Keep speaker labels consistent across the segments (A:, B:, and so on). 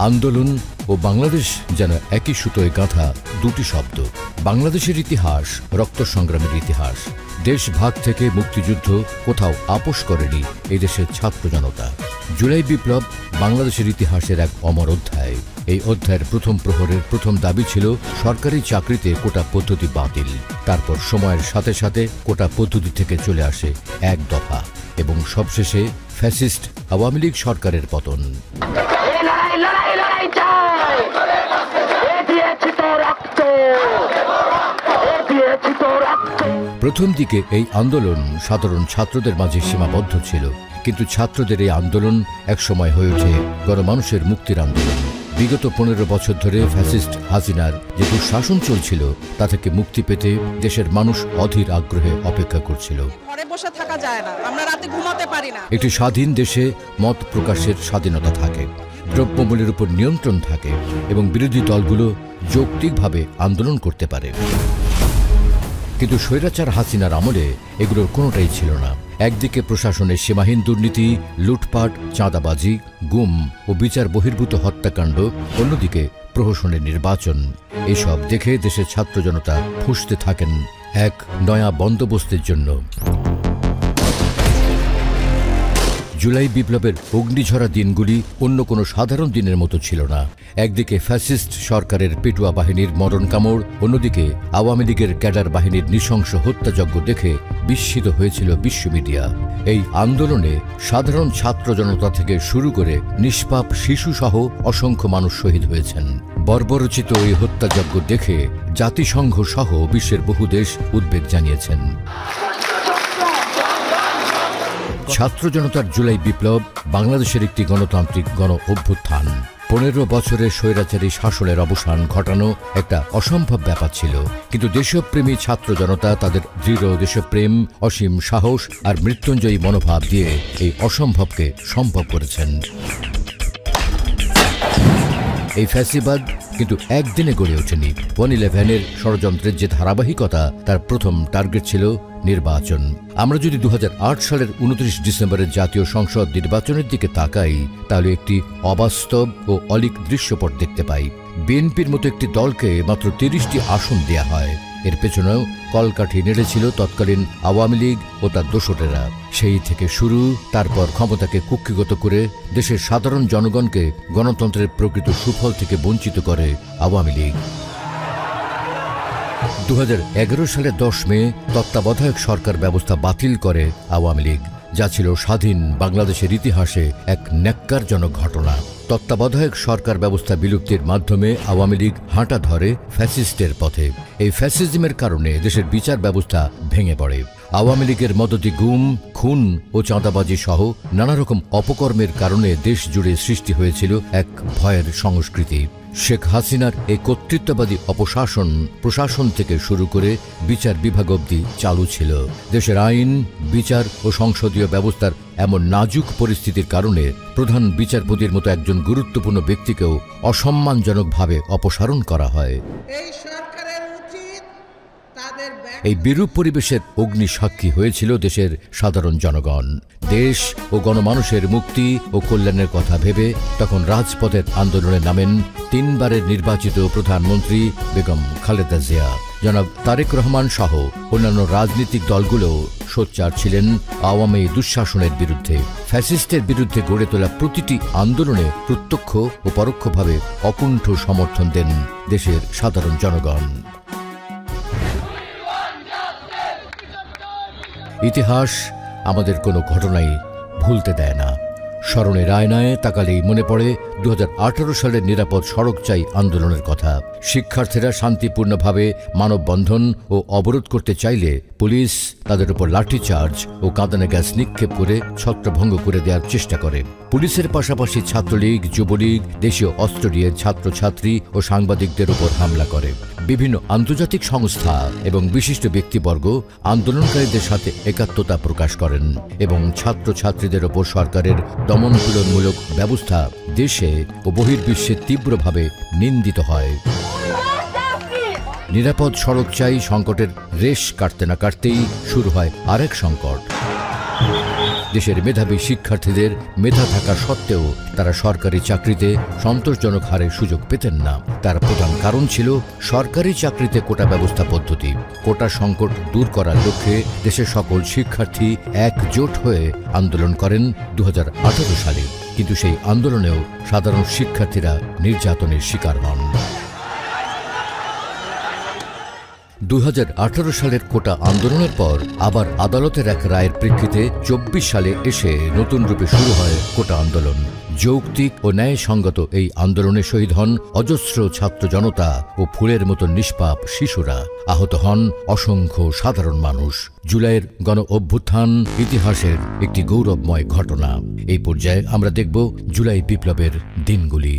A: আন্দোলন ও বাংলাদেশ যেন একই সুতোয় গাঁথা দুটি শব্দ। বাংলাদেশের ইতিহাস রক্ত সংগ্রামের ইতিহাস। দেশ ভাগ থেকে মুক্তিযুদ্ধ কোথাও আপোষ করেনি এই দেশের ছাত্র জনতা। জুলাই বিপ্লব বাংলাদেশের ইতিহাসের এক অমর অধ্যায়। এই অধ্যায়ের প্রথম প্রহরের প্রথম দাবি ছিল সরকারি চাকরিতে কোটা পদ্ধতি বাতিল। তারপর সময়ের সাথে সাথে কোটা পদ্ধতি থেকে চলে আসে এক দফা এবং সবশেষে ফ্যাসিস্ট আওয়ামী লীগ সরকারের পতন। প্রথম দিকে এই আন্দোলন সাধারণ ছাত্রদের মাঝে সীমাবদ্ধ ছিল, কিন্তু ছাত্রদের এই আন্দোলন একসময় হয়ে ওঠে গণমানুষের মুক্তির আন্দোলন। বিগত 15 বছর ধরে ফ্যাসিস্ট হাসিনার যে দুঃশাসন চলছিল তা থেকে মুক্তি পেতে দেশের মানুষ অধীর আগ্রহে অপেক্ষা করছিল।
B: ঘরে বসে থাকা যায় না, আমরা রাতে ঘুমাতে পারি না।
A: একটি স্বাধীন দেশে মত প্রকাশের স্বাধীনতা থাকে, দ্রব্যমূল্যের উপর নিয়ন্ত্রণ থাকে এবং বিরোধী দলগুলো যৌক্তিকভাবে আন্দোলন করতে পারে। কিন্তু স্বৈরাচার হাসিনার আমলে এগুলোর কোনোটাই ছিল না। একদিকে প্রশাসনের সীমাহীন দুর্নীতি, লুটপাট, চাঁদাবাজি, গুম ও বিচার বহির্ভূত হত্যাকাণ্ড, অন্যদিকে প্রহসনের নির্বাচন। এসব দেখে দেশের ছাত্র জনতা ফুঁসতে থাকেন এক নয়া বন্দোবস্তের জন্য। জুলাই বিপ্লবের অগ্নিঝরা দিনগুলি অন্য কোনো সাধারণ দিনের মতো ছিল না। একদিকে ফ্যাসিস্ট সরকারের পেটুয়া বাহিনীর মরণ কামড়, অন্যদিকে আওয়ামী লীগের ক্যাডার বাহিনীর নৃশংস হত্যাযজ্ঞ দেখে বিস্মিত হয়েছিল বিশ্ব মিডিয়া। এই আন্দোলনে সাধারণ ছাত্র জনতা থেকে শুরু করে নিষ্পাপ শিশুসহ অসংখ্য মানুষ শহীদ হয়েছেন। বর্বরচিত এই হত্যাযজ্ঞ দেখে জাতিসংঘ সহ বিশ্বের বহু দেশ উদ্বেগ জানিয়েছেন। ছাত্র জনতার জুলাই বিপ্লব বাংলাদেশের একটি গণতান্ত্রিক গণ অভ্যুত্থান। 15 বছরের স্বৈরাচারী শাসনের অবসান ঘটানো একটা অসম্ভব ব্যাপার ছিল, কিন্তু দেশপ্রেমী ছাত্র জনতা তাদের দৃঢ় দেশপ্রেম, অসীম সাহস আর মৃত্যুঞ্জয়ী মনোভাব দিয়ে এই অসম্ভবকে সম্ভব করেছেন। এই ফ্যাসিবাদ কিন্তু একদিনে গড়ে ওঠেনি। 1/11-এর ষড়যন্ত্রের যে ধারাবাহিকতা, তার প্রথম টার্গেট ছিল নির্বাচন। আমরা যদি 2008 সালের 29 ডিসেম্বরের জাতীয় সংসদ নির্বাচনের দিকে তাকাই, তাহলে একটি অবাস্তব ও অলীক দৃশ্যপট দেখতে পাই। বিএনপির মতো একটি দলকে মাত্র 30টি আসন দেয়া হয়। এর পেছনেও কলকাঠি নেড়েছিল তৎকালীন আওয়ামী লীগ ও তার দোসরেরা। সেই থেকে শুরু, তারপর ক্ষমতাকে কুক্ষিগত করে দেশের সাধারণ জনগণকে গণতন্ত্রের প্রকৃত সুফল থেকে বঞ্চিত করে আওয়ামী লীগ। 2011 সালের 10 মে তত্ত্বাবধায়ক সরকার ব্যবস্থা বাতিল করে আওয়ামী লীগ, যা ছিল স্বাধীন বাংলাদেশের ইতিহাসে এক ন্যাক্কারজনক ঘটনা। তত্ত্বাবধায়ক সরকার ব্যবস্থা বিলুপ্তির মাধ্যমে আওয়ামী লীগ হাঁটা ধরে ফ্যাসিস্টের পথে। এই ফ্যাসিজমের কারণে দেশের বিচার ব্যবস্থা ভেঙে পড়ে। আওয়ামী লীগের মদতে গুম, খুন ও চাঁদাবাজি সহ নানা রকম অপকর্মের কারণে দেশ জুড়ে সৃষ্টি হয়েছিল এক ভয়ের সংস্কৃতি। শেখ হাসিনার এই কর্তৃত্ববাদী অপশাসন প্রশাসন থেকে শুরু করে বিচার বিভাগ অবধি চালু ছিল। দেশের আইন, বিচার ও সংসদীয় ব্যবস্থার এমন নাজুক পরিস্থিতির কারণে প্রধান বিচারপতির মতো একজন গুরুত্বপূর্ণ ব্যক্তিকেও অসম্মানজনকভাবে অপসারণ করা হয়। এই বিরূপ পরিবেশের অগ্নিসাক্ষী হয়েছিল দেশের সাধারণ জনগণ। দেশ ও গণমানুষের মুক্তি ও কল্যাণের কথা ভেবে তখন রাজপথের আন্দোলনে নামেন 3 বারের নির্বাচিত প্রধানমন্ত্রী বেগম খালেদা জিয়া। জনাব তারেক রহমান সহ অন্যান্য রাজনৈতিক দলগুলো সোচ্চার ছিলেন আওয়ামী দুঃশাসনের বিরুদ্ধে। ফ্যাসিস্টের বিরুদ্ধে গড়ে তোলা প্রতিটি আন্দোলনে প্রত্যক্ষ ও পরোক্ষভাবে অকুণ্ঠ সমর্থন দেন দেশের সাধারণ জনগণ। ইতিহাস আমাদের কোনো ঘটনাই ভুলতে দেয় না। স্মরণের আয়নায় তাকালেই মনে পড়ে 2018 সালের নিরাপদ সড়ক চাই আন্দোলনের কথা। শিক্ষার্থীরা শান্তিপূর্ণভাবে মানববন্ধন ও অবরোধ করতে চাইলে পুলিশ তাদের উপর লাঠিচার্জ ও কাঁদানে গ্যাস নিক্ষেপ করে ছত্রভঙ্গ করে দেওয়ার চেষ্টা করে। পুলিশের পাশাপাশি ছাত্রলীগ, যুবলীগ, দেশীয় অস্ত্র নিয়ে ছাত্রছাত্রী ও সাংবাদিকদের উপর হামলা করে। বিভিন্ন আন্তর্জাতিক সংস্থা এবং বিশিষ্ট ব্যক্তিবর্গ আন্দোলনকারীদের সাথে একাত্মতা প্রকাশ করেন এবং ছাত্রছাত্রীদের ওপর সরকারের দমনপীড়নমূলক ব্যবস্থা দেশে ও বহির্বিশ্বে তীব্রভাবে নিন্দিত হয়। নিরাপদ সড়ক চাই সংকটের রেশ কাটতে না কাটতেই শুরু হয় আরেক সংকট। দেশের মেধাবী শিক্ষার্থীদের মেধা থাকা সত্ত্বেও তারা সরকারি চাকরিতে সন্তোষজনক হারে সুযোগ পেতেন না। তার প্রধান কারণ ছিল সরকারি চাকরিতে কোটা ব্যবস্থা পদ্ধতি। কোটা সংকট দূর করার লক্ষ্যে দেশের সকল শিক্ষার্থী একজোট হয়ে আন্দোলন করেন 2018 সালে, কিন্তু সেই আন্দোলনেও সাধারণ শিক্ষার্থীরা নির্যাতনের শিকার হন। 2018 সালের কোটা আন্দোলনের পর আবার আদালতের এক রায়ের প্রেক্ষিতে 24 সালে এসে নতুন রূপে শুরু হয় কোটা আন্দোলন। যৌক্তিক ও ন্যায়সঙ্গত এই আন্দোলনে শহীদ হন অজস্র ছাত্র জনতা ও ফুলের মতো নিষ্পাপ শিশুরা। আহত হন অসংখ্য সাধারণ মানুষ। জুলাইয়ের গণ অভ্যুত্থান ইতিহাসের একটি গৌরবময় ঘটনা। এই পর্যায়ে আমরা দেখব জুলাই বিপ্লবের দিনগুলি।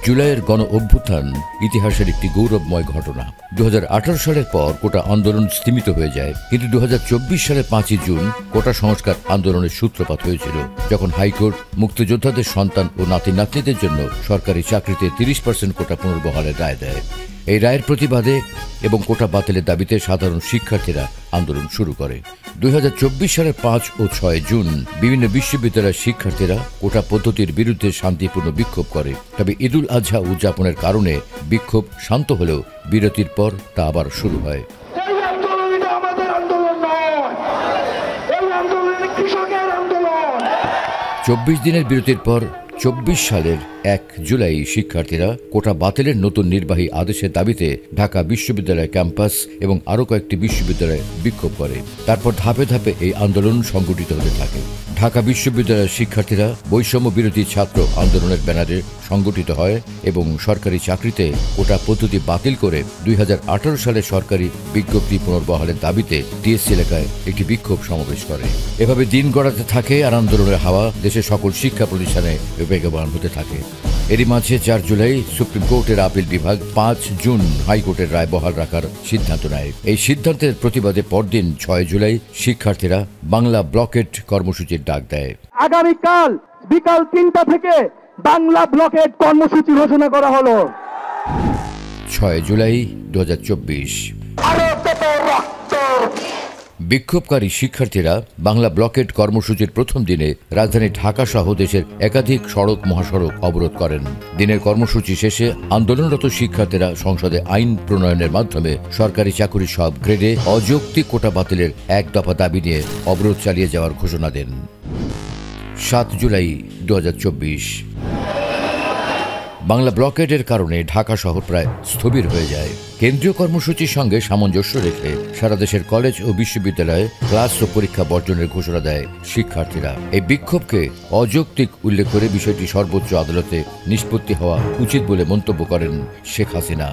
A: জুলাইয়ের গণ অভ্যুত্থান ইতিহাসের একটি গৌরবময় ঘটনা। 2018 সালের পর কোটা আন্দোলন স্তীমিত হয়ে যায়, কিন্তু 2024 সালের 5 জুন কোটা সংস্কার আন্দোলনের সূত্রপাত হয়েছিল, যখন হাইকোর্ট মুক্তিযোদ্ধাদের সন্তান ও নাতি নাতনিদের জন্য সরকারি চাকরিতে 30% কোটা পুনর্বহালের রায় দেয়। এই রায়ের প্রতিবাদে এবং কোটা বাতিলের দাবিতে সাধারণ শিক্ষার্থীরা আন্দোলন শুরু করে। 2024 সালের 5 ও 6 জুন বিভিন্ন বিশ্ববিদ্যালয়ের শিক্ষার্থীরা কোটা পদ্ধতির বিরুদ্ধে শান্তিপূর্ণ বিক্ষোভ করে। তবে ঈদুল আজহা উদযাপনের কারণে বিক্ষোভ শান্ত হলেও বিরতির পর তা আবার শুরু হয়। 24 দিনের বিরতির পর 24 সালের 1 জুলাই শিক্ষার্থীরা কোটা বাতিলের নতুন নির্বাহী আদেশের দাবিতে ঢাকা বিশ্ববিদ্যালয় ক্যাম্পাস এবং আরও কয়েকটি বিশ্ববিদ্যালয়ে বিক্ষোভ করে। তারপর ধাপে ধাপে এই আন্দোলন সংগঠিত হতে থাকে। ঢাকা বিশ্ববিদ্যালয়ের শিক্ষার্থীরা বৈষম্য বিরোধী ছাত্র আন্দোলনের ব্যানারে সংগঠিত হয় এবং সরকারি চাকরিতে কোটা পদ্ধতি বাতিল করে 2018 সালে সরকারি বিজ্ঞপ্তি পুনর্বহালের দাবিতে টিএসসি এলাকায় একটি বিক্ষোভ সমাবেশ করে। এভাবে দিন গড়াতে থাকে আর আন্দোলনের হাওয়া দেশের সকল শিক্ষা প্রতিষ্ঠানে বেগবান হতে থাকে। এরই মাঝে 4 জুলাই সুপ্রিম কোর্টের আপিল বিভাগ 5 জুন হাইকোর্টের রায় বহাল রাখার সিদ্ধান্ত নেয়। এই সিদ্ধান্তের প্রতিবাদে পরদিন 6 জুলাই শিক্ষার্থীরা বাংলা ব্লকেট কর্মসূচির ডাক দেয়।
C: আগামীকাল বিকাল 3টা থেকে বাংলা ব্লকেট কর্মসূচি ঘোষণা করা হলো।
A: 6 জুলাই 2024 বিক্ষোভকারী শিক্ষার্থীরা বাংলা ব্লকেট কর্মসূচির প্রথম দিনে রাজধানী ঢাকা সহ দেশের একাধিক সড়ক মহাসড়ক অবরোধ করেন। দিনের কর্মসূচি শেষে আন্দোলনরত শিক্ষার্থীরা সংসদে আইন প্রণয়নের মাধ্যমে সরকারি চাকুরির সব গ্রেডে অযৌক্তিক কোটা বাতিলের এক দফা দাবি নিয়ে অবরোধ চালিয়ে যাওয়ার ঘোষণা দেন। 7 জুলাই 2024 বাংলা ব্লকেডের কারণে ঢাকা শহর প্রায় স্থবির হয়ে যায়। কেন্দ্রীয় কর্মসূচির সঙ্গে সামঞ্জস্য রেখে সারা দেশের কলেজ ও বিশ্ববিদ্যালয়ে ক্লাস ও পরীক্ষা বর্জনের ঘোষণা দেয় শিক্ষার্থীরা। এই বিক্ষোভকে অযৌক্তিক উল্লেখ করে বিষয়টি সর্বোচ্চ আদালতে নিষ্পত্তি হওয়া উচিত বলে মন্তব্য করেন শেখ হাসিনা।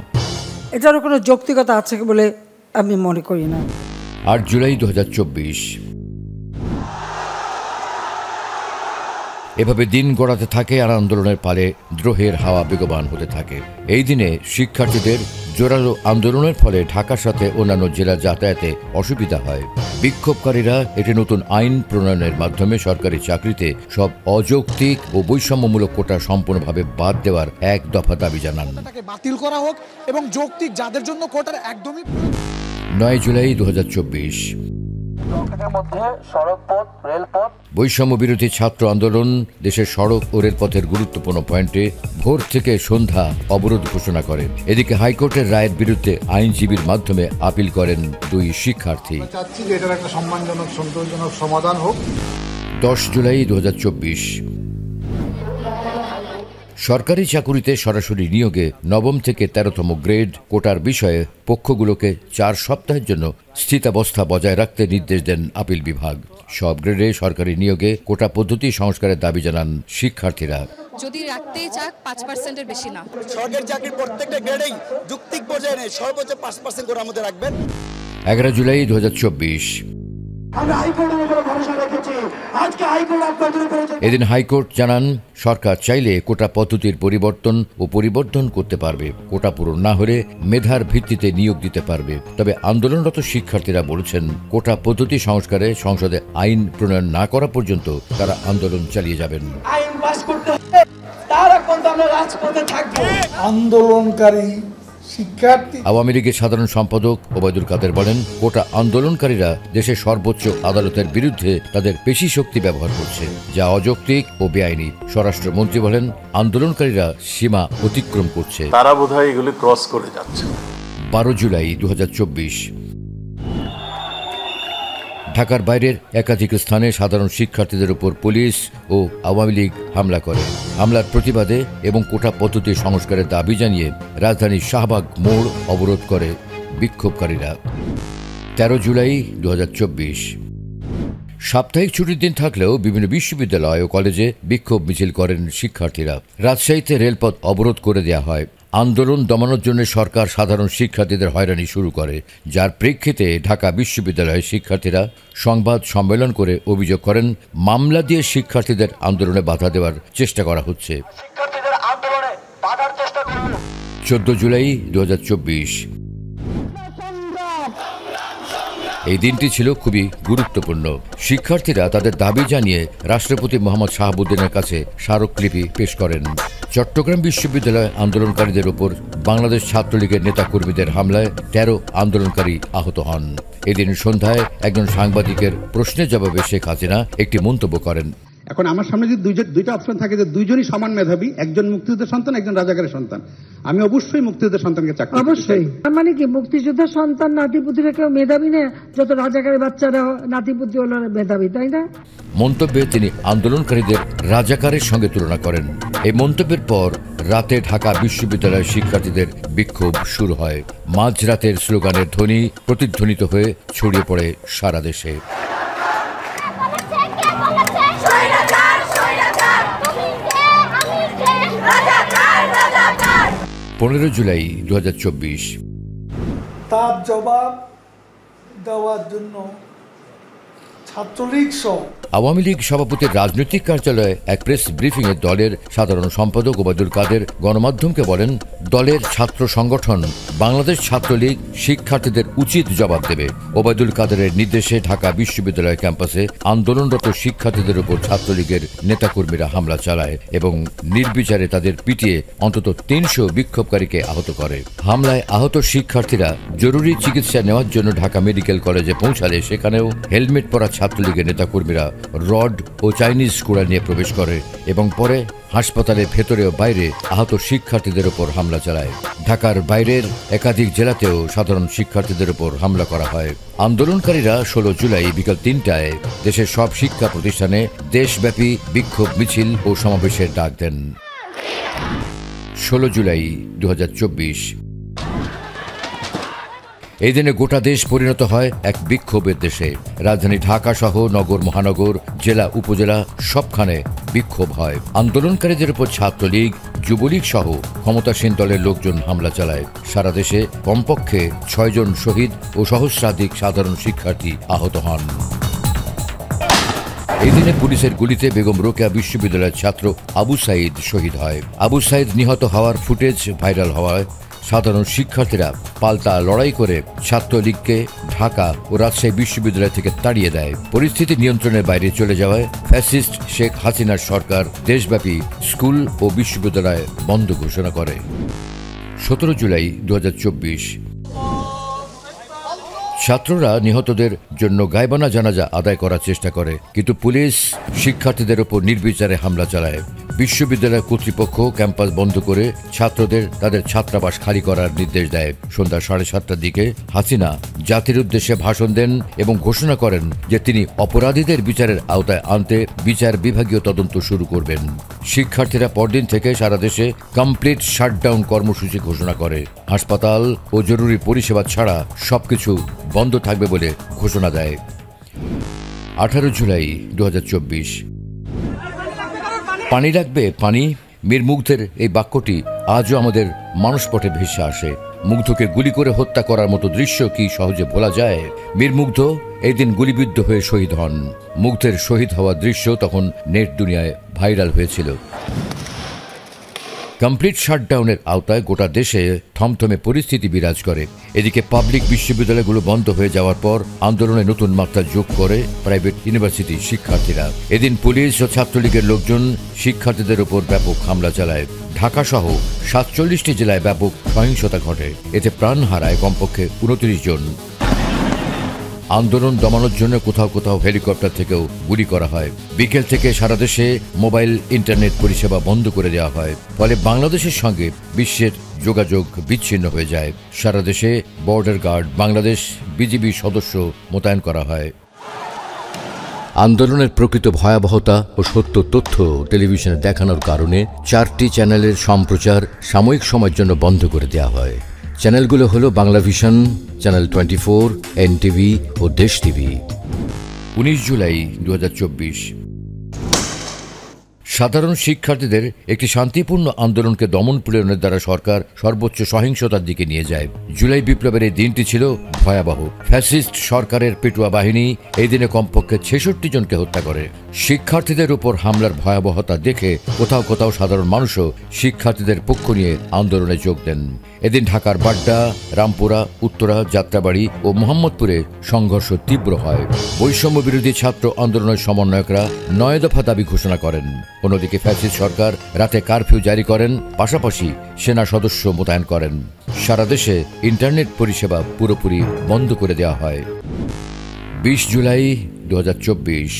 D: এটারও কোনো যৌক্তিকতা আছে বলে আমি মনে করি না।
A: 8 জুলাই 2024 এভাবে দিন গড়াতে থাকে আর আন্দোলনের পালে দ্রোহের হাওয়া বেগবান হতে থাকে। এই দিনে শিক্ষার্থীদের জোরালো আন্দোলনের ফলে ঢাকার সাথে অন্যান্য জেলা যাতায়াতে অসুবিধা হয়। বিক্ষোভকারীরা এটি নতুন আইন প্রণয়নের মাধ্যমে সরকারি চাকরিতে সব অযৌক্তিক ও বৈষম্যমূলক কোটা সম্পূর্ণভাবে বাদ দেওয়ার এক দফা দাবি জানান।
E: বাতিল করা হোক এবং যৌক্তিক যাদের জন্য কোটার একদমই
A: 9 জুলাই 2024 বৈষম্য বিরোধী ছাত্র আন্দোলন দেশের সড়ক ও রেলপথের গুরুত্বপূর্ণ পয়েন্টে ভোর থেকে সন্ধ্যা অবরোধ ঘোষণা করে। এদিকে হাইকোর্টের রায়ের বিরুদ্ধে আইনজীবীর মাধ্যমে আপিল করেন 2 শিক্ষার্থী।
F: চাচ্ছি যে এটার একটা সম্মানজনক সন্তোষজনক সমাধান হোক।
A: 10 জুলাই 2024 সরকারি চাকুরিতে সরাসরি নিয়োগে নবম থেকে 13তম গ্রেড কোটার বিষয়ে পক্ষগুলোকে 4 সপ্তাহের জন্য স্থিতাবস্থা বজায় রাখতে নির্দেশ দেন আপিল বিভাগ। সব গ্রেডে সরকারি নিয়োগে কোটা পদ্ধতি সংস্কারের দাবি জানান শিক্ষার্থীরা।
B: যদি রাখতেই চাক 5%-এর বেশি না।
G: সরকারি চাকরির প্রত্যেকটা গ্রেডেই যৌক্তিক পর্যায়ে নেই, সর্বোচ্চ 5% করে আমাদের রাখবেন।
A: 11 জুলাই 2024 এদিন হাইকোর্ট জানান সরকার চাইলে কোটা পদ্ধতির পরিবর্তন করতে পারবে। কোটা পূরণ না হলে মেধার ভিত্তিতে নিয়োগ দিতে পারবে। তবে আন্দোলনরত শিক্ষার্থীরা বলেছেন কোটা পদ্ধতি সংস্কারে সংসদে আইন প্রণয়ন না করা পর্যন্ত তারা আন্দোলন চালিয়ে যাবেন।
C: আন্দোলনকারী
F: শিক্ষার্থী
A: আওয়ামী লীগের সাধারণ সম্পাদক ওবায়দুল কাদের বলেন, কোটা আন্দোলনকারীরা দেশের সর্বোচ্চ আদালতের বিরুদ্ধে তাদের পেশি শক্তি ব্যবহার করছে, যা অযৌক্তিক ও বেআইনি। স্বরাষ্ট্রমন্ত্রী বলেন, আন্দোলনকারীরা সীমা অতিক্রম করছে।
H: তারা বোধহয় এগুলি ক্রস করে যাচ্ছে।
A: 12 জুলাই 2024 ঢাকার বাইরের একাধিক স্থানে সাধারণ শিক্ষার্থীদের উপর পুলিশ ও আওয়ামী লীগ হামলা করে। হামলার প্রতিবাদে এবং কোটা পদ্ধতি সংস্কারের দাবি জানিয়ে রাজধানীর শাহবাগ মোড় অবরোধ করে বিক্ষোভকারীরা। 13 জুলাই 2024 সাপ্তাহিক ছুটির দিন থাকলেও বিভিন্ন বিশ্ববিদ্যালয় ও কলেজে বিক্ষোভ মিছিল করেন শিক্ষার্থীরা। রাজশাহীতে রেলপথ অবরোধ করে দেওয়া হয়। আন্দোলন দমানোর জন্য সরকার সাধারণ শিক্ষার্থীদের হয়রানি শুরু করে, যার প্রেক্ষিতে ঢাকা বিশ্ববিদ্যালয়ের শিক্ষার্থীরা সংবাদ সম্মেলন করে অভিযোগ করেন, মামলা দিয়ে শিক্ষার্থীদের আন্দোলনে বাধা দেওয়ার চেষ্টা করা হচ্ছে। 14 জুলাই 2024 এই দিনটি ছিল খুবই গুরুত্বপূর্ণ। শিক্ষার্থীরা তাদের দাবি জানিয়ে রাষ্ট্রপতি মোহাম্মদ শাহাবুদ্দিনের কাছে স্মারকলিপি পেশ করেন। চট্টগ্রাম বিশ্ববিদ্যালয় আন্দোলনকারীদের উপর বাংলাদেশ ছাত্রলীগের নেতাকর্মীদের হামলায় 13 আন্দোলনকারী আহত হন। এদিন সন্ধ্যায় একজন সাংবাদিকের প্রশ্নের জবাবে শেখ হাসিনা একটি মন্তব্য করেন।
I: এখন আমার সামনে যদি দুইটা অপশন থাকে যে দুইজনই সমান মেধাবী, একজন মুক্তিযুদ্ধের সন্তান, একজন রাজাকারের সন্তান, আমি অবশ্যই মুক্তিযুদ্ধের সন্তানকে চাকরি দেব।
D: অবশ্যই। মানে কি মুক্তিযোদ্ধার সন্তান নাতিপুতিরা কেউ মেধাবী না, যত রাজাকারের বাচ্চারা নাতিপুতি হলো মেধাবী, তাই না?
A: মন্তব্যে তিনি আন্দোলনকারীদের রাজাকারের সঙ্গে তুলনা করেন। এই মন্তব্যের পর রাতে ঢাকা বিশ্ববিদ্যালয়ের শিক্ষার্থীদের বিক্ষোভ শুরু হয়। মাঝরাতের স্লোগানের ধ্বনি প্রতিধ্বনিত হয়ে ছড়িয়ে পড়ে সারা দেশে। 15 জুলাই 2024
E: তার জবাব দেওয়ার জন্য ছাত্রলীগ সহ
A: আওয়ামী লীগ সভাপতির রাজনৈতিক কার্যালয়ে এক প্রেস ব্রিফিংয়ে দলের সাধারণ সম্পাদক ওবায়দুল কাদের গণমাধ্যমকে বলেন, দলের ছাত্র সংগঠন বাংলাদেশ ছাত্রলীগ শিক্ষার্থীদের উচিত জবাব দেবে। ওবায়দুল কাদেরের নির্দেশে ঢাকা বিশ্ববিদ্যালয় ক্যাম্পাসে আন্দোলনরত শিক্ষার্থীদের উপর ছাত্রলীগের নেতাকর্মীরা হামলা চালায় এবং নির্বিচারে তাদের পিটিয়ে অন্তত 300 বিক্ষোভকারীকে আহত করে। হামলায় আহত শিক্ষার্থীরা জরুরি চিকিৎসা নেওয়ার জন্য ঢাকা মেডিকেল কলেজে পৌঁছালে সেখানেও হেলমেট পরা ছাত্রলীগের নেতাকর্মীরা রড ও চাইনিজ কুড়া নিয়ে প্রবেশ করে এবং পরে হাসপাতালের ভেতরে ও বাইরে আহত শিক্ষার্থীদের উপর হামলা চালায়। ঢাকার বাইরের একাধিক জেলাতেও সাধারণ শিক্ষার্থীদের উপর হামলা করা হয়। আন্দোলনকারীরা 16 জুলাই বিকাল 3টায় দেশের সব শিক্ষা প্রতিষ্ঠানে দেশব্যাপী বিক্ষোভ মিছিল ও সমাবেশের ডাক দেন। 16 জুলাই 2024 এই দিনে গোটা দেশ পরিণত হয় এক বিক্ষোভের দেশে। রাজধানী ঢাকা সহ নগর মহানগর জেলা উপজেলা সবখানে বিক্ষোভ হয়। আন্দোলনকারীদের উপর ছাত্রলীগ যুবলীগ সহ ক্ষমতাসীন দলের লোকজন হামলা চালায়। সারা দেশে কমপক্ষে 6 জন শহীদ ও সহস্রাধিক সাধারণ শিক্ষার্থী আহত হন। এই দিনে পুলিশের গুলিতে বেগম রোকেয়া বিশ্ববিদ্যালয়ের ছাত্র আবু সাইদ শহীদ হয়। আবু সাইদ নিহত হওয়ার ফুটেজ ভাইরাল হওয়ায় সাধারণ শিক্ষার্থীরা পাল্টা লড়াই করে ছাত্রলীগকে ঢাকা ও রাজশাহী বিশ্ববিদ্যালয় থেকে তাড়িয়ে দেয়। পরিস্থিতি নিয়ন্ত্রণের বাইরে চলে যাওয়ায় ফ্যাসিস্ট শেখ হাসিনার সরকার দেশব্যাপী স্কুল ও বিশ্ববিদ্যালয় বন্ধ ঘোষণা করে। 17 জুলাই 2024 ছাত্ররা নিহতদের জন্য গায়বানা জানাজা আদায় করার চেষ্টা করে, কিন্তু পুলিশ শিক্ষার্থীদের উপর নির্বিচারে হামলা চালায়। বিশ্ববিদ্যালয় কর্তৃপক্ষ ক্যাম্পাস বন্ধ করে ছাত্রদের তাদের ছাত্রাবাস খালি করার নির্দেশ দেয়। সন্ধ্যা 7:30টার দিকে হাসিনা জাতির উদ্দেশ্যে ভাষণ দেন এবং ঘোষণা করেন যে তিনি অপরাধীদের বিচারের আওতায় আনতে বিচার বিভাগীয় তদন্ত শুরু করবেন। শিক্ষার্থীরা পরদিন থেকে সারা দেশে কমপ্লিট শাটডাউন কর্মসূচি ঘোষণা করে। হাসপাতাল ও জরুরি পরিষেবা ছাড়া সবকিছু বন্ধ থাকবে বলে ঘোষণা দেয়। 18 জুলাই 2024 পানি লাগবে পানি। মীর মুগ্ধের এই বাক্যটি আজও আমাদের মানসপটে ভেসে আসে। মুগ্ধকে গুলি করে হত্যা করার মতো দৃশ্য কি সহজে ভোলা যায়? মীর মুগ্ধ এই দিন গুলিবিদ্ধ হয়ে শহীদ হন। মুগ্ধের শহীদ হওয়ার দৃশ্য তখন নেট দুনিয়ায় ভাইরাল হয়েছিল। কমপ্লিট শাটডাউনের আওতায় গোটা দেশে থমথমে পরিস্থিতি বিরাজ করে। এদিকে পাবলিক বিশ্ববিদ্যালয়গুলো বন্ধ হয়ে যাওয়ার পর আন্দোলনে নতুন মাত্রা যোগ করে প্রাইভেট ইউনিভার্সিটির শিক্ষার্থীরা। এদিন পুলিশ ও ছাত্রলীগের লোকজন শিক্ষার্থীদের উপর ব্যাপক হামলা চালায়। ঢাকা সহ 47টি জেলায় ব্যাপক সহিংসতা ঘটে, এতে প্রাণ হারায় কমপক্ষে 29 জন। আন্দোলন দমানোর জন্য কোথাও কোথাও হেলিকপ্টার থেকেও গুলি করা হয়। বিকেল থেকে সারা দেশে মোবাইল ইন্টারনেট পরিষেবা বন্ধ করে দেওয়া হয়, ফলে বাংলাদেশের সঙ্গে বিশ্বের যোগাযোগ বিচ্ছিন্ন হয়ে যায়। সারা দেশে বর্ডার গার্ড, বাংলাদেশ বিজিবি সদস্য মোতায়েন করা হয়। আন্দোলনের প্রকৃত ভয়াবহতা ও সত্য তথ্য টেলিভিশনে দেখানোর কারণে 4টি চ্যানেলের সম্প্রচার সাময়িক সময়ের জন্য বন্ধ করে দেওয়া হয়। চ্যানেলগুলো হলো বাংলা ভিশন, চ্যানেল 24, এনটিভি ও দেশ টিভি। 19 জুলাই 2024। সাধারণ শিক্ষার্থীদের একটি শান্তিপূর্ণ আন্দোলনকে দমন পীড়নের দ্বারা সরকার সর্বোচ্চ সহিংসতার দিকে নিয়ে যায়। জুলাই বিপ্লবের এই দিনটি ছিল ভয়াবহ। ফ্যাসিস্ট সরকারের পেটুয়া বাহিনী এই দিনে কমপক্ষে 66 জনকে হত্যা করে। শিক্ষার্থীদের উপর হামলার ভয়াবহতা দেখে কোথাও কোথাও সাধারণ মানুষও শিক্ষার্থীদের পক্ষ নিয়ে আন্দোলনে যোগ দেন। এদিন ঢাকার বাড্ডা, রামপুরা, উত্তরা, যাত্রাবাড়ি ও মোহাম্মদপুরে সংঘর্ষ তীব্র হয়। বৈষম্য বিরোধী ছাত্র আন্দোলনের সমন্বয়করা 9 দফা দাবি ঘোষণা করেন। অন্যদিকে ফ্যাসিস্ট সরকার রাতে কারফিউ জারি করেন, পাশাপাশি সেনা সদস্য মোতায়েন করেন। সারা দেশে ইন্টারনেট পরিষেবা পুরোপুরি বন্ধ করে দেওয়া হয়। 20 জুলাই 2024।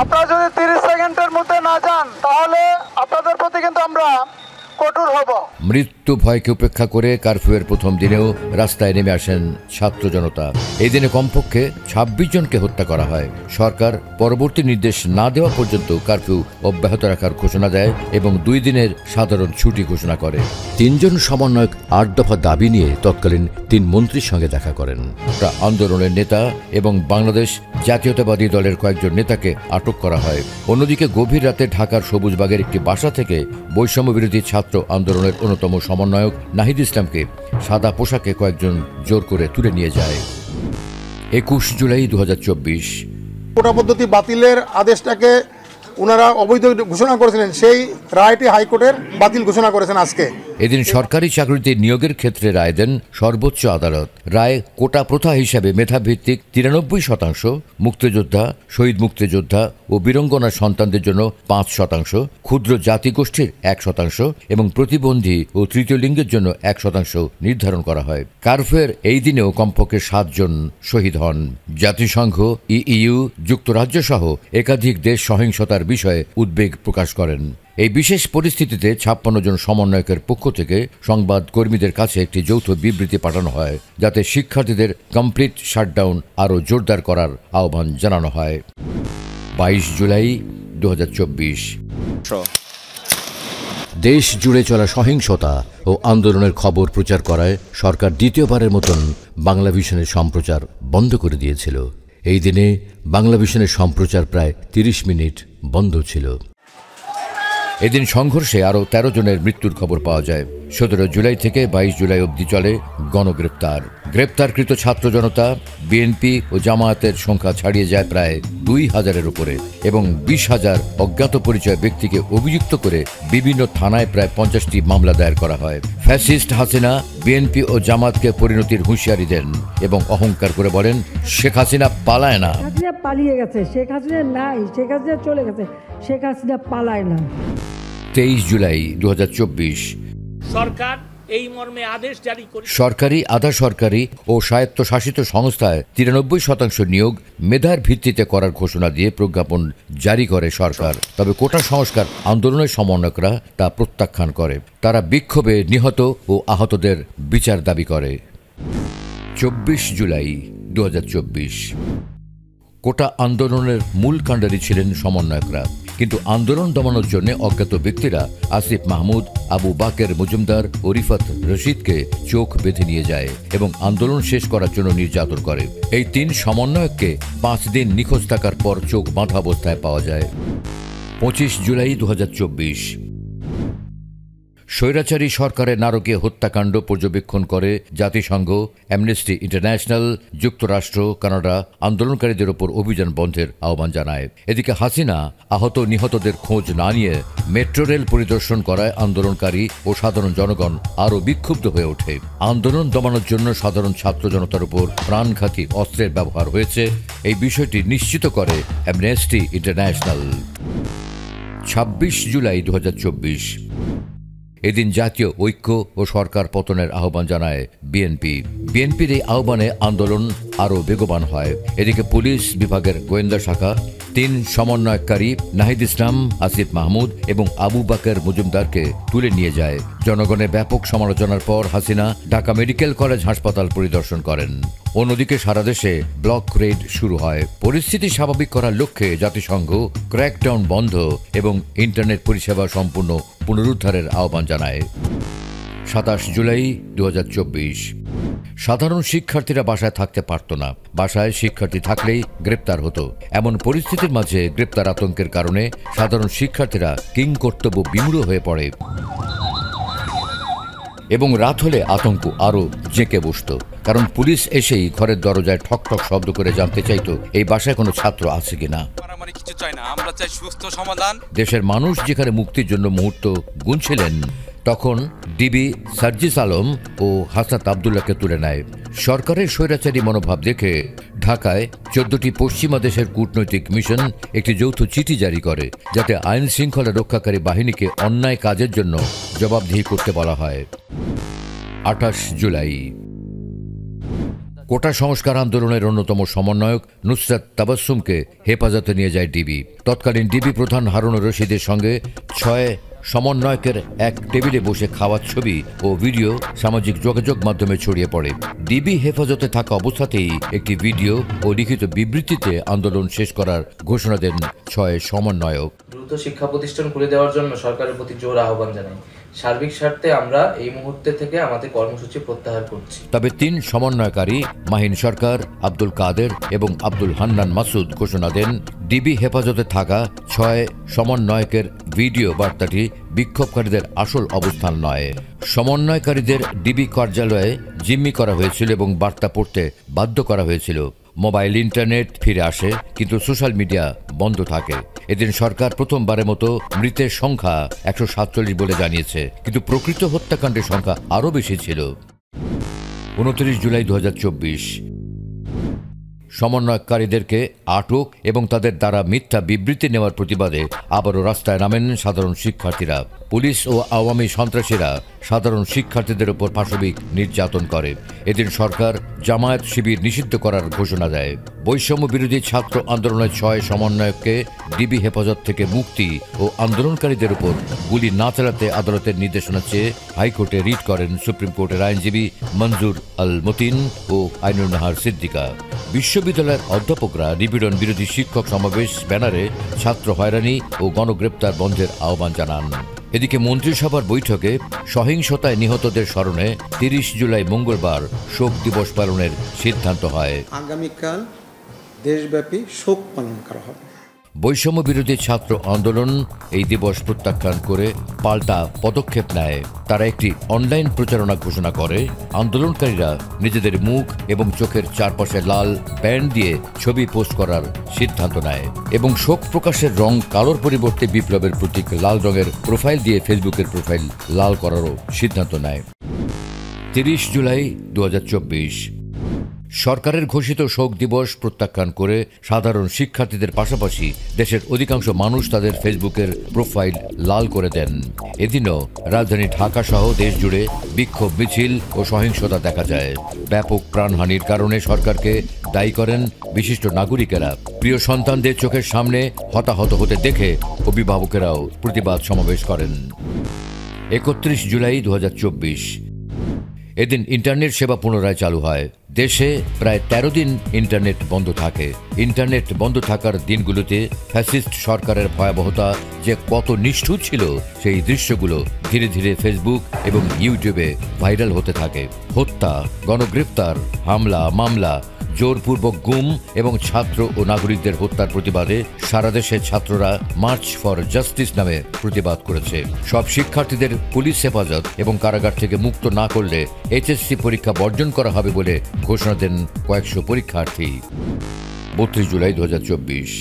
C: আপনারা যদি 30 সেকেন্ডের মধ্যে না যান তাহলে আপনাদের প্রতি কিন্তু আমরা কঠোর হব।
A: মৃত্যু ভয়কে উপেক্ষা করে কারফিউয়ের প্রথম দিনেও রাস্তায় নেমে আসেন ছাত্র জনতা। এই দিনে কমপক্ষে 26 জনকে হত্যা করা হয়। সরকার পরবর্তী নির্দেশ না দেওয়া পর্যন্ত কারফিউ অব্যাহত রাখার ঘোষণা দেয় এবং 2 দিনের সাধারণ ছুটি ঘোষণা করে। 3 জন সমন্বয়ক 8 দফা দাবি নিয়ে তৎকালীন 3 মন্ত্রীর সঙ্গে দেখা করেন। আন্দোলনের নেতা এবং বাংলাদেশ জাতীয়তাবাদী দলের কয়েকজন নেতাকে আটক করা হয়। অন্যদিকে গভীর রাতে ঢাকার সবুজবাগের একটি বাসা থেকে বৈষম্য বিরোধী ছাত্র আন্দোলনের অন্যতম সমন্বয়ক নাহিদ ইসলামকে সাদা পোশাকে কয়েকজন জোর করে তুলে নিয়ে যায়। 21 জুলাই 2024।
F: কোটা পদ্ধতি বাতিলের আদেশটাকে ওনারা অবৈধ ঘোষণা করেছিলেন, সেই রায়টি হাইকোর্টের বাতিল ঘোষণা করেছেন আজকে।
A: এদিন সরকারি চাকরিতে নিয়োগের ক্ষেত্রে রায় দেন সর্বোচ্চ আদালত। রায় কোটা প্রথা হিসাবে মেধাভিত্তিক 93%, মুক্তিযোদ্ধা, শহীদ মুক্তিযোদ্ধা ও বীরঙ্গনা সন্তানদের জন্য 5%, ক্ষুদ্র জাতিগোষ্ঠীর 1% এবং প্রতিবন্ধী ও তৃতীয় লিঙ্গের জন্য 1% নির্ধারণ করা হয়। কারফিউয়ের এই দিনেও কমপক্ষে 7 জন শহীদ হন। জাতিসংঘ, ইইউ, যুক্তরাজ্য সহ একাধিক দেশ সহিংসতার বিষয়ে উদ্বেগ প্রকাশ করেন। এই বিশেষ পরিস্থিতিতে 56 জন সমন্বয়কের পক্ষ থেকে সংবাদ কর্মীদের কাছে একটি যৌথ বিবৃতি পাঠানো হয়, যাতে শিক্ষার্থীদের কমপ্লিট শাটডাউন আরও জোরদার করার আহ্বান জানানো হয়। 22 জুলাই 2024। দেশ জুড়ে চলা সহিংসতা ও আন্দোলনের খবর প্রচার করায় সরকার দ্বিতীয়বারের মতন বাংলা ভিশনের সম্প্রচার বন্ধ করে দিয়েছিল। এই দিনে বাংলা ভিশনের সম্প্রচার প্রায় 30 মিনিট বন্ধ ছিল। এদিন সংঘর্ষে আরও 13 জনের মৃত্যুর খবর পাওয়া যায়। 17 জুলাই থেকে 22 জুলাই অবধি চলে গণগ্রেপ্তার। গ্রেপ্তারকৃত ছাত্র জনতা, বিএনপি ও জামায়াতের সংখ্যা ছাড়িয়ে যায় প্রায় 2000-এর উপরে এবং 20,000 অজ্ঞাত পরিচয় ব্যক্তিকে অভিযুক্ত করে বিভিন্ন থানায় প্রায় 50টি মামলা দায়ের করা হয়। ফ্যাসিস্ট হাসিনা বিএনপি ও জামাতকে পরিণতির হুঁশিয়ারি দেন এবং অহংকার করে বলেন, শেখ হাসিনা পালায় না।
D: পালিয়ে গেছে, শেখ হাসিনা নাই, শেখ হাসিনা চলে গেছে, শেখ হাসিনা পালায় না।
A: 23 জুলাই 2024।
J: সরকার এই মর্মে আদেশ জারি করে
A: সরকারি, আধা সরকারি ও স্বায়ত্তশাসিত সংস্থায় 93% নিয়োগ মেধার ভিত্তিতে করার ঘোষণা দিয়ে প্রজ্ঞাপন জারি করে সরকার। তবে কোটা সংস্কার আন্দোলনের সমন্বয়করা তা প্রত্যাখ্যান করে। তারা বিক্ষোভে নিহত ও আহতদের বিচার দাবি করে। 24 জুলাই 2024। কোটা আন্দোলনের মূল কাণ্ডারি ছিলেন সমন্বয়করা, কিন্তু আন্দোলন দমানোর জন্য অজ্ঞাত ব্যক্তিরা আসিফ মাহমুদ, আবু বাকের মজুমদার ও রিফাত রশিদকে চোখ বেঁধে নিয়ে যায় এবং আন্দোলন শেষ করার জন্য নির্যাতন করে। এই 3 সমন্বয়ককে 5 দিন নিখোঁজ থাকার পর চোখ বাঁধা অবস্থায় পাওয়া যায়। 25 জুলাই 2024। স্বৈরাচারী সরকারের নারকীয় হত্যাকাণ্ড পর্যবেক্ষণ করে জাতিসংঘ, অ্যামনেস্টি ইন্টারন্যাশনাল, যুক্তরাষ্ট্র, কানাডা আন্দোলনকারীদের ওপর অভিযান বন্ধের আহ্বান জানায়। এদিকে হাসিনা আহত নিহতদের খোঁজ না নিয়ে মেট্রো রেল পরিদর্শন করায় আন্দোলনকারী ও সাধারণ জনগণ আরও বিক্ষুব্ধ হয়ে ওঠে। আন্দোলন দমানোর জন্য সাধারণ ছাত্র জনতার উপর প্রাণঘাতী অস্ত্রের ব্যবহার হয়েছে, এই বিষয়টি নিশ্চিত করে অ্যামনেস্টি ইন্টারন্যাশনাল। 26 জুলাই 2024। এদিন জাতীয় ঐক্য ও সরকার পতনের আহ্বান জানায় বিএনপি। বিএনপির এই আহ্বানে আন্দোলন আরও বেগবান হয়। এদিকে পুলিশ বিভাগের গোয়েন্দা শাখা 3 সমন্বয়কারী নাহিদ ইসলাম, আসিফ মাহমুদ এবং আবু বাকের মজুমদারকে তুলে নিয়ে যায়। জনগণের ব্যাপক সমালোচনার পর হাসিনা ঢাকা মেডিকেল কলেজ হাসপাতাল পরিদর্শন করেন। অন্যদিকে সারা দেশে ব্লক রেড শুরু হয়। পরিস্থিতি স্বাভাবিক করার লক্ষ্যে জাতিসংঘ ক্র্যাকডাউন বন্ধ এবং ইন্টারনেট পরিষেবা সম্পূর্ণ পুনরুদ্ধারের আহ্বান জানায়। 27 জুলাই 2024। সাধারণ শিক্ষার্থীরা বাসায় থাকতে পারত না। বাসায় শিক্ষার্থী থাকলেই গ্রেপ্তার হতো। এমন পরিস্থিতির মাঝে গ্রেপ্তার আতঙ্কের কারণে সাধারণ শিক্ষার্থীরা কিংকর্তব্য বিমূঢ় হয়ে পড়ে এবং রাত হলে আতঙ্ক আরও জেঁকে বসত। কারণ পুলিশ এসেই ঘরের দরজায় ঠক ঠক শব্দ করে জানতে চাইতো এই বাসায় কোনো ছাত্র আছে কিনা।
K: কিছু চাই না, আমরা চাই সুস্থ সমাধান।
A: দেশের মানুষ যেখানে মুক্তির জন্য মুহূর্ত গুনছিলেন, তখন ডিবি সার্জিস আলম ও হাসনাত আবদুল্লাহকে তুলে নেয়। সরকারের স্বৈরাচারী মনোভাব দেখে ঢাকায় 14টি পশ্চিমা দেশের কূটনৈতিক মিশন একটি যৌথ চিঠি জারি করে, যাতে আইন শৃঙ্খলা রক্ষাকারী বাহিনীকে অন্যায় কাজের জন্য জবাবদিহি করতে বলা হয়। 28 জুলাই। কোটা সংস্কার আন্দোলনের অন্যতম সমন্বয়ক নুসরাত তাবাসসুমকে হেফাজতে নিয়ে যায় ডিবি। তৎকালীন ডিবি প্রধান হারুনুর রশিদের সঙ্গে 6 সমন্বয়কের এক টেবিলে বসে খাওয়ার ছবি ও ভিডিও সামাজিক যোগাযোগ মাধ্যমে ছড়িয়ে পড়ে। ডিবি হেফাজতে থাকা অবস্থাতেই একটি ভিডিও ও লিখিত বিবৃতিতে আন্দোলন শেষ করার ঘোষণা দেন 6 সমন্বয়ক।
L: দ্রুত শিক্ষা প্রতিষ্ঠান খুলে দেওয়ার জন্য সরকারের প্রতি জোর আহ্বান জানাই। সার্বিক স্বার্থে আমরা এই মুহূর্তে থেকে আমাদের কর্মসূচি প্রত্যাহার করছি।
A: তবে 3 সমন্বয়কারী মাহিন সরকার, আব্দুল কাদের এবং আব্দুল হান্নান মাসুদ ঘোষণা দেন ডিবি হেফাজতে থাকা 6 সমন্বয়কের ভিডিও বার্তাটি বিক্ষোভকারীদের আসল অবস্থান নয়। সমন্বয়কারীদের ডিবি কার্যালয়ে জিম্মি করা হয়েছিল এবং বার্তা পড়তে বাধ্য করা হয়েছিল। মোবাইল ইন্টারনেট ফিরে আসে, কিন্তু সোশ্যাল মিডিয়া বন্ধ থাকে। এদিন সরকার প্রথমবারের মতো মৃতের সংখ্যা 147 বলে জানিয়েছে, কিন্তু প্রকৃত হত্যাকাণ্ডের সংখ্যা আরও বেশি ছিল। 29 জুলাই 2024। সমন্বয়কারীদেরকে আটক এবং তাদের দ্বারা মিথ্যা বিবৃতি নেওয়ার প্রতিবাদে আবারও রাস্তায় নামেন সাধারণ শিক্ষার্থীরা। পুলিশ ও আওয়ামী সন্ত্রাসীরা সাধারণ শিক্ষার্থীদের উপর পাশবিক নির্যাতন করে। এদিন সরকার জামায়াত শিবির নিষিদ্ধ করার ঘোষণা দেয়। বৈষম্য বিরোধী ছাত্র আন্দোলনের 6 সমন্বয়ককে ডিবি হেফাজত থেকে মুক্তি ও আন্দোলনকারীদের উপর গুলি না চালাতে আদালতের নির্দেশনা চেয়ে হাইকোর্টে রিট করেন সুপ্রিম কোর্টের আইনজীবী মঞ্জুর আল মতিন ও আইনুল নাহার সিদ্দিকা। বিশ্ববিদ্যালয়ের অধ্যাপকরা নিপীড়ন বিরোধী শিক্ষক সমাবেশ ব্যানারে ছাত্র হয়রানি ও গণগ্রেপ্তার বন্ধের আহ্বান জানান। এদিকে মন্ত্রিসভার বৈঠকে সহিংসতায় নিহতদের স্মরণে 30 জুলাই মঙ্গলবার শোক দিবস পালনের সিদ্ধান্ত হয়।
M: আগামীকাল দেশব্যাপী শোক পালন করা হবে।
A: বৈষম্য বিরোধী ছাত্র আন্দোলন এই দিবস প্রত্যাখ্যান করে পাল্টা পদক্ষেপ নেয়। তারা একটি অনলাইন প্রচারণা ঘোষণা করে। আন্দোলনকারীরা নিজেদের মুখ এবং চোখের চারপাশে লাল ব্যান্ড দিয়ে ছবি পোস্ট করার সিদ্ধান্ত নেয় এবং শোক প্রকাশের রং কালোর পরিবর্তে বিপ্লবের প্রতীক লাল রঙের প্রোফাইল দিয়ে ফেসবুকের প্রোফাইল লাল করারও সিদ্ধান্ত নেয়। 30 জুলাই 2024। সরকারের ঘোষিত শোক দিবস প্রত্যাখ্যান করে সাধারণ শিক্ষার্থীদের পাশাপাশি দেশের অধিকাংশ মানুষ তাদের ফেসবুকের প্রোফাইল লাল করে দেন। এদিনও রাজধানী ঢাকা সহ দেশ জুড়ে বিক্ষোভ মিছিল ও সহিংসতা দেখা যায়। ব্যাপক প্রাণহানির কারণে সরকারকে দায়ী করেন বিশিষ্ট নাগরিকেরা। প্রিয় সন্তানদের চোখের সামনে হতাহত হতে দেখে অভিভাবকেরাও প্রতিবাদ সমাবেশ করেন। 31 জুলাই 2024। এদিন ইন্টারনেট সেবা পুনরায় চালু হয়। দেশে প্রায় 13 দিন ইন্টারনেট বন্ধ থাকে। ইন্টারনেট বন্ধ থাকার দিনগুলোতে ফ্যাসিস্ট সরকারের ভয়াবহতা যে কত নিষ্ঠুর ছিল সেই দৃশ্যগুলো ধীরে ধীরে ফেসবুক এবং ইউটিউবে ভাইরাল হতে থাকে। হত্যা, গণগ্রেপ্তার, হামলা, মামলা, জোরপূর্বক গুম এবং ছাত্র ও নাগরিকদের হত্যার প্রতিবাদে সারা দেশে ছাত্ররা মার্চ ফর জাস্টিস নামে প্রতিবাদ করেছে। সব শিক্ষার্থীদের পুলিশ হেফাজত এবং কারাগার থেকে মুক্ত না করলে এইচএসসি পরীক্ষা বর্জন করা হবে বলে ঘোষণা দেন কয়েকশো পরীক্ষার্থী। 32 জুলাই 2024।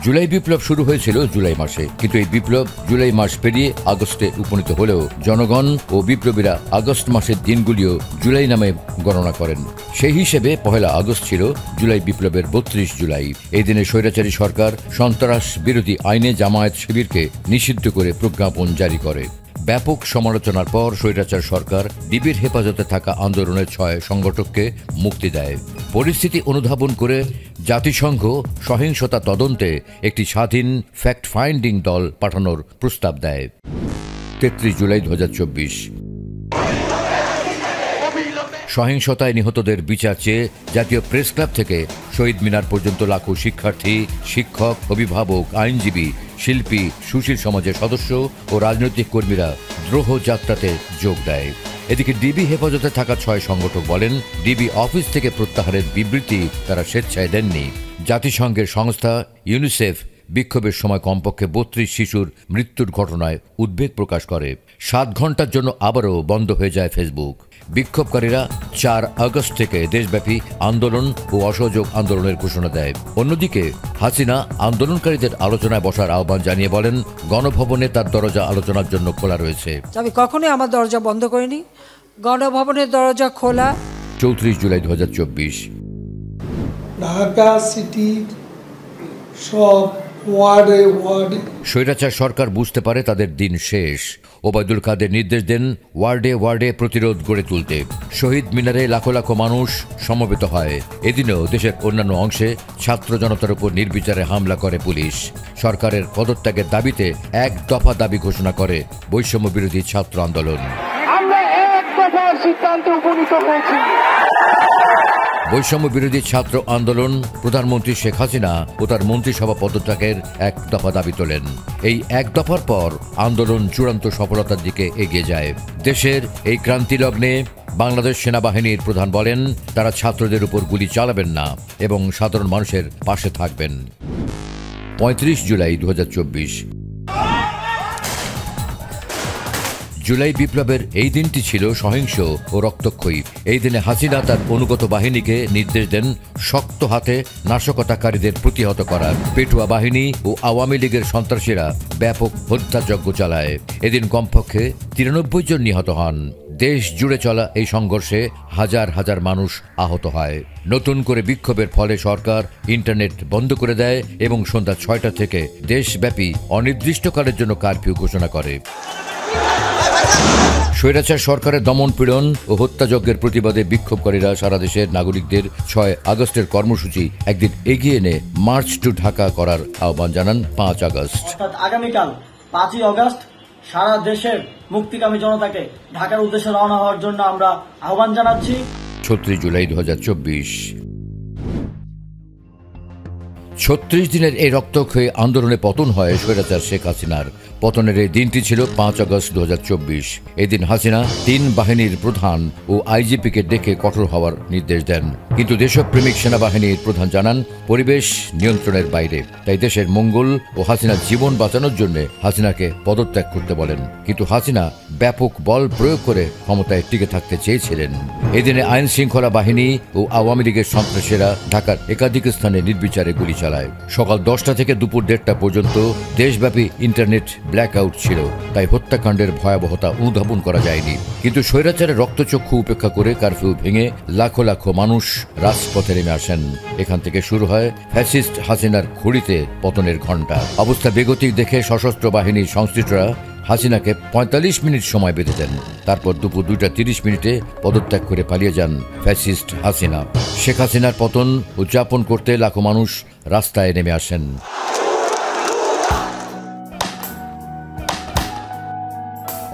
A: জুলাই বিপ্লব শুরু হয়েছিল জুলাই মাসে, কিন্তু এই বিপ্লব জুলাই মাস পেরিয়ে আগস্টে উপনীত হলেও জনগণ ও বিপ্লবীরা আগস্ট মাসের দিনগুলিও জুলাই নামে গণনা করেন। সেই হিসেবে 1 আগস্ট ছিল জুলাই বিপ্লবের 32 জুলাই। এই দিনে স্বৈরাচারী সরকার সন্ত্রাস বিরোধী আইনে জামায়াত শিবিরকে নিষিদ্ধ করে প্রজ্ঞাপন জারি করে। ব্যাপক সমালোচনার পর স্বৈরাচার সরকার ডিবির হেফাজতে থাকা আন্দোলনের 6 সংগঠককে মুক্তি দেয়। পরিস্থিতি অনুধাবন করে জাতিসংঘ সহিংসতা তদন্তে একটি স্বাধীন ফ্যাক্ট ফাইন্ডিং দল পাঠানোর প্রস্তাব দেয়। 33 জুলাই 2024। সহিংসতায় নিহতদের বিচার চেয়ে জাতীয় প্রেস ক্লাব থেকে শহীদ মিনার পর্যন্ত লাখো শিক্ষার্থী, শিক্ষক, অভিভাবক, আইনজীবী, শিল্পী, সুশীল সমাজের সদস্য ও রাজনৈতিক কর্মীরা দ্রোহ যাত্রাতে যোগ দেয়। এদিকে ডিবি হেফাজতে থাকা 6 সংগঠক বলেন, ডিবি অফিস থেকে প্রত্যাহারের বিবৃতি তারা স্বেচ্ছায় দেননি। জাতিসংঘের সংস্থা ইউনিসেফ বিক্ষোভের সময় কমপক্ষে 32 শিশুর মৃত্যুর ঘটনায় উদ্বেগ প্রকাশ করে। 7 ঘন্টার জন্য আবারও বন্ধ হয়ে যায় ফেসবুক। বিক্ষোভকারীরা 4 আগস্ট থেকে দেশব্যাপী আন্দোলন ও অসহযোগ আন্দোলনের ঘোষণা দেয়। অন্যদিকে হাসিনা আন্দোলনকারীদের আলোচনায় বসার আহ্বান জানিয়ে বলেন, গণভবনে তার দরজা আলোচনার জন্য খোলা রয়েছে।
D: আমি কখনোই আমার দরজা বন্ধ করিনি, গণভবনের দরজা খোলা।
A: 34 জুলাই 2024।
C: ঢাকা সিটি সব ওয়ার্ডে ওয়ার্ডে
A: স্বৈরাচার সরকার বুঝতে পারে তাদের দিন শেষ। ওবায়দুল কাদের নির্দেশ দেন ওয়ার্ডে ওয়ার্ডে প্রতিরোধ গড়ে তুলতে। শহীদ মিনারে লাখো লাখো মানুষ সমবেত হয়। এদিনেও দেশের অন্যান্য অংশে ছাত্র জনতার উপর নির্বিচারে হামলা করে পুলিশ। সরকারের পদত্যাগের দাবিতে 1 দফা দাবি ঘোষণা করে বৈষম্য বিরোধী ছাত্র আন্দোলন।
C: আমরা 1 দফার সিদ্ধান্তে উপনীত হয়েছি।
A: বৈষম্য বিরোধী ছাত্র আন্দোলন প্রধানমন্ত্রী শেখ হাসিনা ও তার মন্ত্রিসভা পদত্যাগের 1 দফা দাবি তোলেন। এই 1 দফার পর আন্দোলন চূড়ান্ত সফলতার দিকে এগিয়ে যায়। দেশের এই ক্রান্তি লগ্নে বাংলাদেশ সেনাবাহিনীর প্রধান বলেন, তারা ছাত্রদের উপর গুলি চালাবেন না এবং সাধারণ মানুষের পাশে থাকবেন। 35 জুলাই 2024। জুলাই বিপ্লবের এই দিনটি ছিল সহিংস ও রক্তক্ষয়ী। এই দিনে হাসিনা তার অনুগত বাহিনীকে নির্দেশ দেন শক্ত হাতে নাশকতাকারীদের প্রতিহত করার। পেটুয়া বাহিনী ও আওয়ামী লীগের সন্ত্রাসীরা ব্যাপক হত্যাযজ্ঞ চালায়। এদিন কমপক্ষে 93 জন নিহত হন। দেশ জুড়ে চলা এই সংঘর্ষে হাজার হাজার মানুষ আহত হয়। নতুন করে বিক্ষোভের ফলে সরকার ইন্টারনেট বন্ধ করে দেয় এবং সন্ধ্যা 6টা থেকে দেশব্যাপী অনির্দিষ্টকালের জন্য কারফিউ ঘোষণা করে। স্বৈরাচার সরকারের দমনপীড়ন ও হত্যাযজ্ঞের প্রতিবাদে বিক্ষোভকারীরা সারা দেশের নাগরিকদের 6 আগস্টের কর্মসূচি একদিন এগিয়ে এনে মার্চ টু ঢাকা করার আহ্বান জানান 5 আগস্ট।
N: আগামীকাল 5ই আগস্ট সারা দেশের মুক্তিকামী জনতাকে ঢাকার উদ্দেশ্যে রওনা হওয়ার জন্য আমরা আহ্বান জানাচ্ছি।
A: 36 জুলাই 2024। 36 দিনের এই রক্তক্ষয়ী আন্দোলনে পতন হয় স্বৈরাচার শেখ হাসিনার। পতনের এই দিনটি ছিল 5 আগস্ট 2024। এদিন হাসিনা 3 বাহিনীর প্রধান ও আইজিপিকে ডেকে কঠোর হওয়ার নির্দেশ দেন, কিন্তু দেশপ্রেমিক সেনাবাহিনীর প্রধান জানান পরিবেশ নিয়ন্ত্রণের বাইরে। তাই দেশের মঙ্গল ও হাসিনার জীবন বাঁচানোর জন্য হাসিনাকে পদত্যাগ করতে বলেন, কিন্তু হাসিনা ব্যাপক বল প্রয়োগ করে ক্ষমতায় টিকে থাকতে চেয়েছিলেন। এদিনে আইন শৃঙ্খলা বাহিনী ও আওয়ামী লীগের সন্ত্রাসীরা ঢাকার একাধিক স্থানে নির্বিচারে গুলি চালায়। সকাল 10টা থেকে দুপুর 1:30 পর্যন্ত দেশব্যাপী ইন্টারনেট ব্ল্যাকআউট ছিল, তাই হত্যাকাণ্ডের ভয়াবহতা অনুধাবন করা যায়নি। কিন্তু স্বৈরাচারের রক্তচক্ষু উপেক্ষা করে কারফিউ ভেঙে লাখো লাখো মানুষ রাজপথে নেমে আসেন। এখান থেকে শুরু হয় ফ্যাসিস্ট হাসিনার ঘড়িতে পতনের ঘণ্টা। অবস্থা বেগতিক দেখে সশস্ত্র বাহিনীর সংশ্লিষ্টরা হাসিনাকে 45 মিনিট সময় বেঁধে দেন। তারপর দুপুর 2:30 পদত্যাগ করে পালিয়ে যান ফ্যাসিস্ট হাসিনা। শেখ হাসিনার পতন উদযাপন করতে লাখো মানুষ রাস্তায় নেমে আসেন।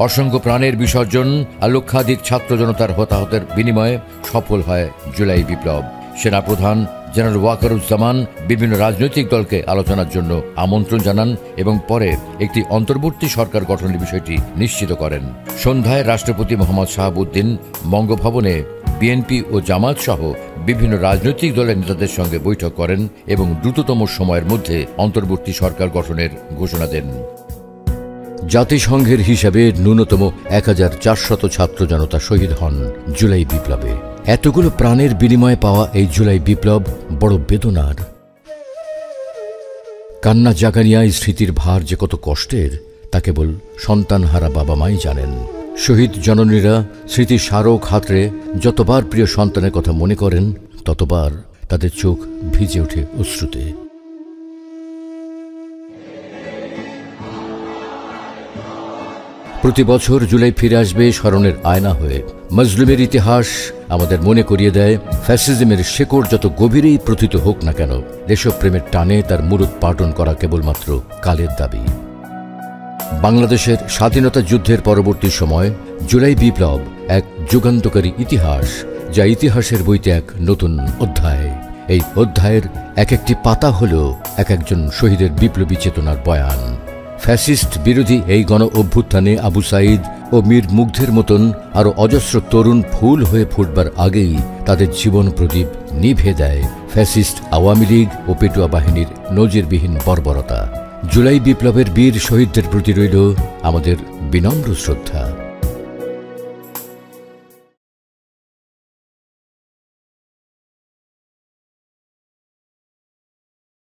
A: অসংখ্য প্রাণের বিসর্জন আর লক্ষাধিক ছাত্র জনতার হতাহতের বিনিময়ে সফল হয় জুলাই বিপ্লব। সেনাপ্রধান জেনারেল ওয়াকারুজ্জামান বিভিন্ন রাজনৈতিক দলকে আলোচনার জন্য আমন্ত্রণ জানান এবং পরে একটি অন্তর্বর্তী সরকার গঠনের বিষয়টি নিশ্চিত করেন। সন্ধ্যায় রাষ্ট্রপতি মোহাম্মদ শাহাবুদ্দিন বঙ্গভবনে বিএনপি ও জামাত সহ বিভিন্ন রাজনৈতিক দলের নেতাদের সঙ্গে বৈঠক করেন এবং দ্রুততম সময়ের মধ্যে অন্তর্বর্তী সরকার গঠনের ঘোষণা দেন। জাতিসংঘের হিসাবে ন্যূনতম 1400 ছাত্র জনতা শহীদ হন জুলাই বিপ্লবে। এতগুলো প্রাণের বিনিময়ে পাওয়া এই জুলাই বিপ্লব বড় বেদনার। কান্না জাগানিয়া এই স্মৃতির ভার যে কত কষ্টের তা কেবল সন্তানহারা বাবা মাই জানেন। শহীদ জননীরা স্মৃতির স্মারক হাতড়ে যতবার প্রিয় সন্তানের কথা মনে করেন ততবার তাদের চোখ ভিজে ওঠে অশ্রুতে। প্রতি বছর জুলাই ফিরে আসবে স্মরণের আয়না হয়ে। মজলুমের ইতিহাস আমাদের মনে করিয়ে দেয়, ফ্যাসিজমের শেকড় যত গভীরেই প্রথিত হোক না কেন, দেশপ্রেমের টানে তার মূলোৎপাটন করা কেবলমাত্র কালের দাবি। বাংলাদেশের স্বাধীনতা যুদ্ধের পরবর্তী সময় জুলাই বিপ্লব এক যুগান্তকারী ইতিহাস, যা ইতিহাসের বইতে এক নতুন অধ্যায়। এই অধ্যায়ের এক একটি পাতা হল এক একজন শহীদের বিপ্লবী চেতনার বয়ান। ফ্যাসিস্ট বিরোধী এই গণ অভ্যুত্থানে আবু সাঈদ ও মীর মুগ্ধের মতন আরও অজস্র তরুণ ফুল হয়ে ফুটবার আগেই তাদের জীবন প্রদীপ নিভে দেয় ফ্যাসিস্ট আওয়ামী লীগ ও পেটুয়া বাহিনীর নজিরবিহীন বর্বরতা। জুলাই বিপ্লবের বীর শহীদদের প্রতি রইল আমাদের বিনম্র শ্রদ্ধা।